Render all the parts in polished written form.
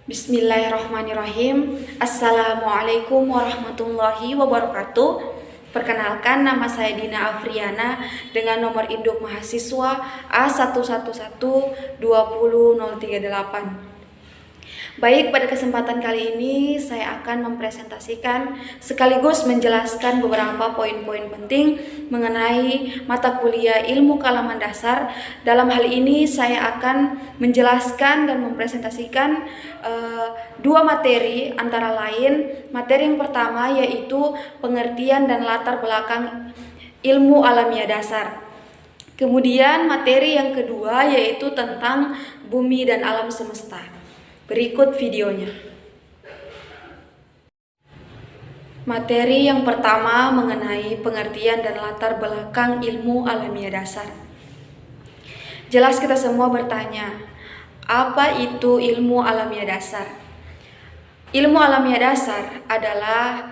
Bismillahirrahmanirrahim. Assalamualaikum warahmatullahi wabarakatuh. Perkenalkan, nama saya Dina Afriana dengan nomor induk mahasiswa A11120038. Baik, pada kesempatan kali ini saya akan mempresentasikan sekaligus menjelaskan beberapa poin-poin penting mengenai mata kuliah Ilmu Kealaman Dasar. Dalam hal ini saya akan menjelaskan dan mempresentasikan dua materi, antara lain materi yang pertama yaitu pengertian dan latar belakang ilmu alamiah dasar. Kemudian materi yang kedua yaitu tentang bumi dan alam semesta. Berikut videonya. Materi yang pertama mengenai pengertian dan latar belakang ilmu alamiah dasar. Jelas kita semua bertanya, apa itu ilmu alamiah dasar? Ilmu alamiah dasar adalah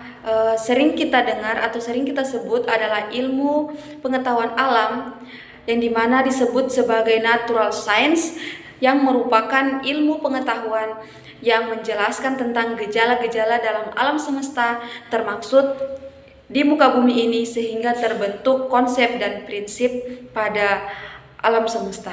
sering kita dengar atau sering kita sebut adalah ilmu pengetahuan alam yang dimana disebut sebagai natural science, yang merupakan ilmu pengetahuan yang menjelaskan tentang gejala-gejala dalam alam semesta termaksud di muka bumi ini sehingga terbentuk konsep dan prinsip pada alam semesta.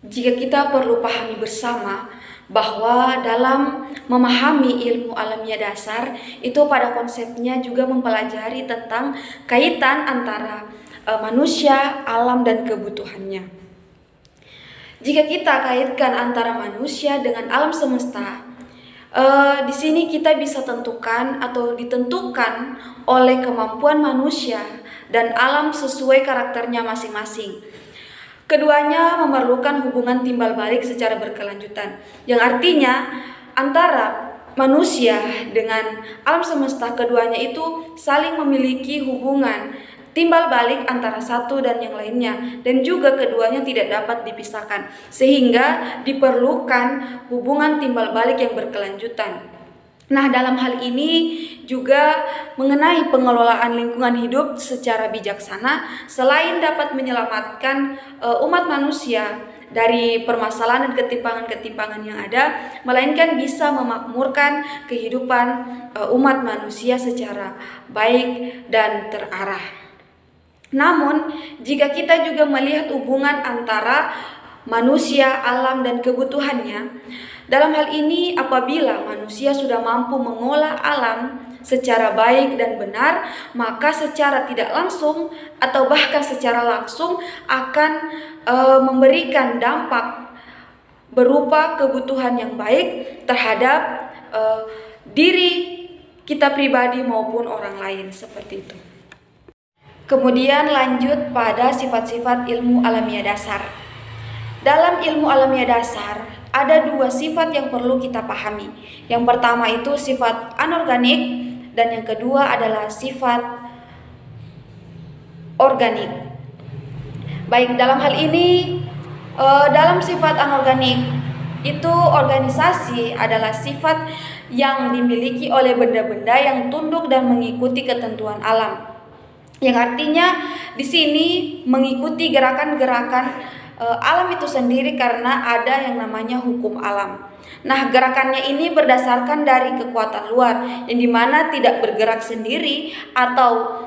Jika kita perlu pahami bersama bahwa dalam memahami ilmu alamiah dasar itu pada konsepnya juga mempelajari tentang kaitan antara manusia, alam, dan kebutuhannya. Jika kita kaitkan antara manusia dengan alam semesta, di sini kita bisa tentukan atau ditentukan oleh kemampuan manusia dan alam sesuai karakternya masing-masing. Keduanya memerlukan hubungan timbal balik secara berkelanjutan, yang artinya antara manusia dengan alam semesta, keduanya itu saling memiliki hubungan timbal balik antara satu dan yang lainnya, dan juga keduanya tidak dapat dipisahkan, sehingga diperlukan hubungan timbal balik yang berkelanjutan. Nah, dalam hal ini juga mengenai pengelolaan lingkungan hidup secara bijaksana, selain dapat menyelamatkan umat manusia dari permasalahan dan ketimpangan-ketimpangan yang ada, melainkan bisa memakmurkan kehidupan umat manusia secara baik dan terarah. Namun, jika kita juga melihat hubungan antara manusia, alam, dan kebutuhannya, dalam hal ini apabila manusia sudah mampu mengolah alam secara baik dan benar, maka secara tidak langsung atau bahkan secara langsung akan memberikan dampak berupa kebutuhan yang baik terhadap diri kita pribadi maupun orang lain, seperti itu. Kemudian lanjut pada sifat-sifat ilmu alamiah dasar. Dalam ilmu alamiah dasar ada dua sifat yang perlu kita pahami. Yang pertama itu sifat anorganik dan yang kedua adalah sifat organik. Baik, dalam hal ini dalam sifat anorganik itu organisasi adalah sifat yang dimiliki oleh benda-benda yang tunduk dan mengikuti ketentuan alam. Yang artinya di sini mengikuti gerakan-gerakan alam itu sendiri karena ada yang namanya hukum alam. Nah, gerakannya ini berdasarkan dari kekuatan luar yang dimana tidak bergerak sendiri atau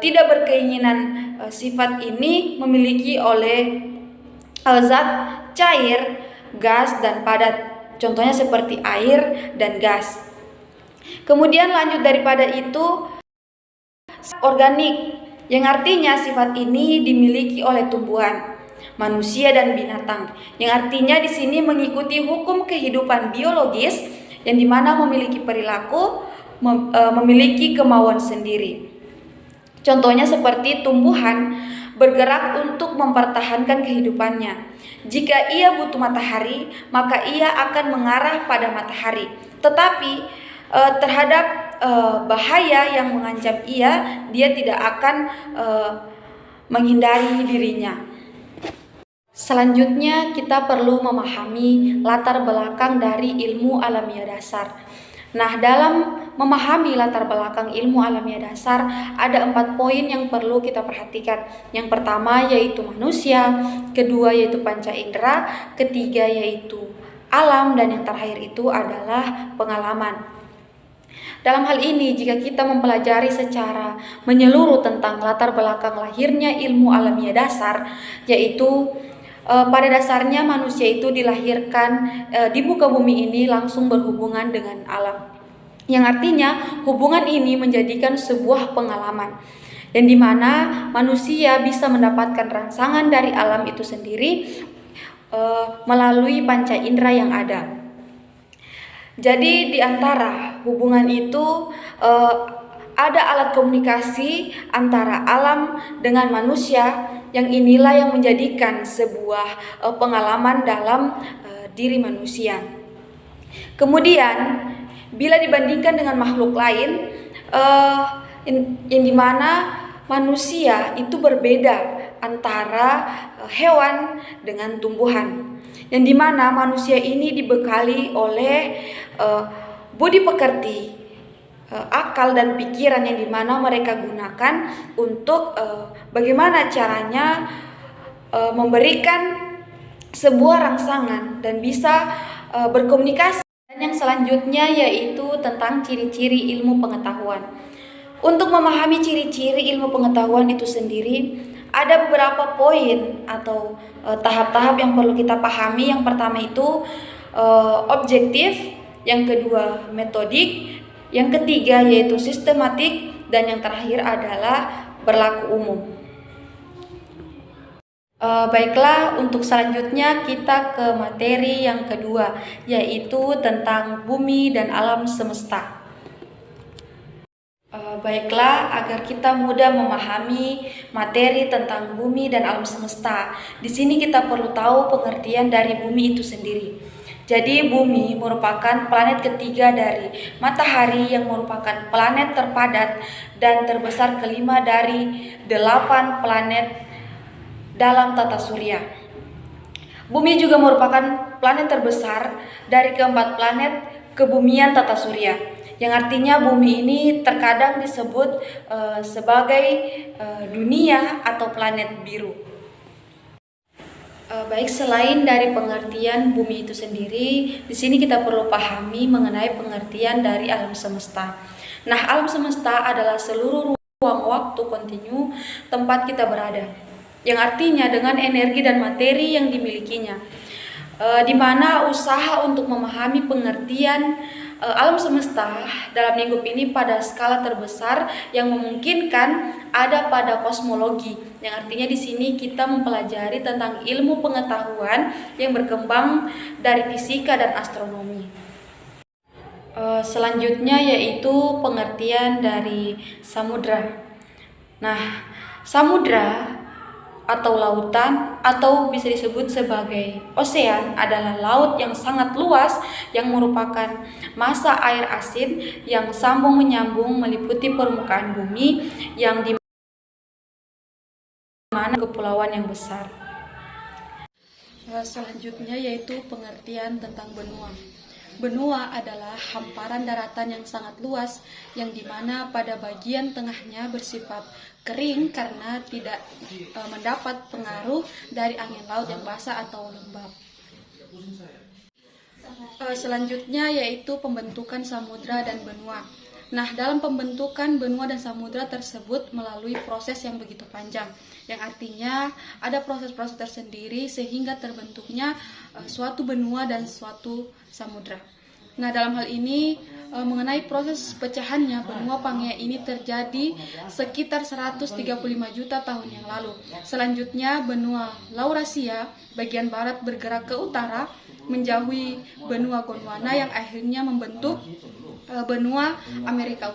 tidak berkeinginan. Sifat ini memiliki oleh zat cair, gas, dan padat. Contohnya seperti air dan gas. Kemudian lanjut daripada itu organik, yang artinya sifat ini dimiliki oleh tumbuhan, manusia, dan binatang. Yang artinya di sini mengikuti hukum kehidupan biologis yang dimana memiliki perilaku, memiliki kemauan sendiri. Contohnya seperti tumbuhan bergerak untuk mempertahankan kehidupannya. Jika ia butuh matahari, maka ia akan mengarah pada matahari. Tetapi terhadap bahaya yang mengancam dia tidak akan menghindari dirinya. Selanjutnya kita perlu memahami latar belakang dari ilmu alamiah dasar. Nah, dalam memahami latar belakang ilmu alamiah dasar ada 4 poin yang perlu kita perhatikan. Yang pertama yaitu manusia, kedua yaitu panca indera, ketiga yaitu alam, dan yang terakhir itu adalah pengalaman. Dalam hal ini, jika kita mempelajari secara menyeluruh tentang latar belakang lahirnya ilmu alamiah dasar, yaitu pada dasarnya manusia itu dilahirkan di muka bumi ini langsung berhubungan dengan alam. Yang artinya hubungan ini menjadikan sebuah pengalaman, dan di mana manusia bisa mendapatkan rangsangan dari alam itu sendiri melalui panca indera yang ada. Jadi di antara hubungan itu ada alat komunikasi antara alam dengan manusia, yang inilah yang menjadikan sebuah pengalaman dalam diri manusia. Kemudian bila dibandingkan dengan makhluk lain, yang dimana manusia itu berbeda antara hewan dengan tumbuhan, yang dimana manusia ini dibekali oleh budi pekerti, akal dan pikiran, yang dimana mereka gunakan untuk bagaimana caranya memberikan sebuah rangsangan dan bisa berkomunikasi. Dan yang selanjutnya yaitu tentang ciri-ciri ilmu pengetahuan. Untuk memahami ciri-ciri ilmu pengetahuan itu sendiri, ada beberapa poin atau tahap-tahap yang perlu kita pahami. Yang pertama itu objektif, yang kedua metodik, yang ketiga yaitu sistematik, dan yang terakhir adalah berlaku umum. Baiklah, untuk selanjutnya kita ke materi yang kedua, yaitu tentang bumi dan alam semesta. Baiklah, agar kita mudah memahami materi tentang bumi dan alam semesta, di sini kita perlu tahu pengertian dari bumi itu sendiri. Jadi bumi merupakan planet ketiga dari matahari, yang merupakan planet terpadat dan terbesar kelima dari 8 planet dalam tata surya. Bumi juga merupakan planet terbesar dari keempat planet kebumian tata surya, yang artinya bumi ini terkadang disebut sebagai dunia atau planet biru. Baik, selain dari pengertian bumi itu sendiri, di sini kita perlu pahami mengenai pengertian dari alam semesta. Nah, alam semesta adalah seluruh ruang waktu kontinu tempat kita berada, yang artinya dengan energi dan materi yang dimilikinya, di mana usaha untuk memahami pengertian alam semesta dalam lingkup ini pada skala terbesar yang memungkinkan ada pada kosmologi, yang artinya di sini kita mempelajari tentang ilmu pengetahuan yang berkembang dari fisika dan astronomi. Selanjutnya yaitu pengertian dari samudra. Nah, samudra atau lautan atau bisa disebut sebagai osean adalah laut yang sangat luas yang merupakan massa air asin yang sambung menyambung meliputi permukaan bumi, yang di mana kepulauan yang besar. Selanjutnya yaitu pengertian tentang benua. Benua adalah hamparan daratan yang sangat luas, yang dimana pada bagian tengahnya bersifat kering karena tidak mendapat pengaruh dari angin laut yang basah atau lembab. Selanjutnya yaitu pembentukan samudra dan benua. Nah, dalam pembentukan benua dan samudra tersebut melalui proses yang begitu panjang, yang artinya ada proses-proses tersendiri sehingga terbentuknya suatu benua dan suatu samudra. Nah, dalam hal ini mengenai proses pecahannya benua Pangea ini terjadi sekitar 135 juta tahun yang lalu. Selanjutnya benua Laurasia bagian barat bergerak ke utara menjauhi benua Gondwana yang akhirnya membentuk benua Amerika Utara.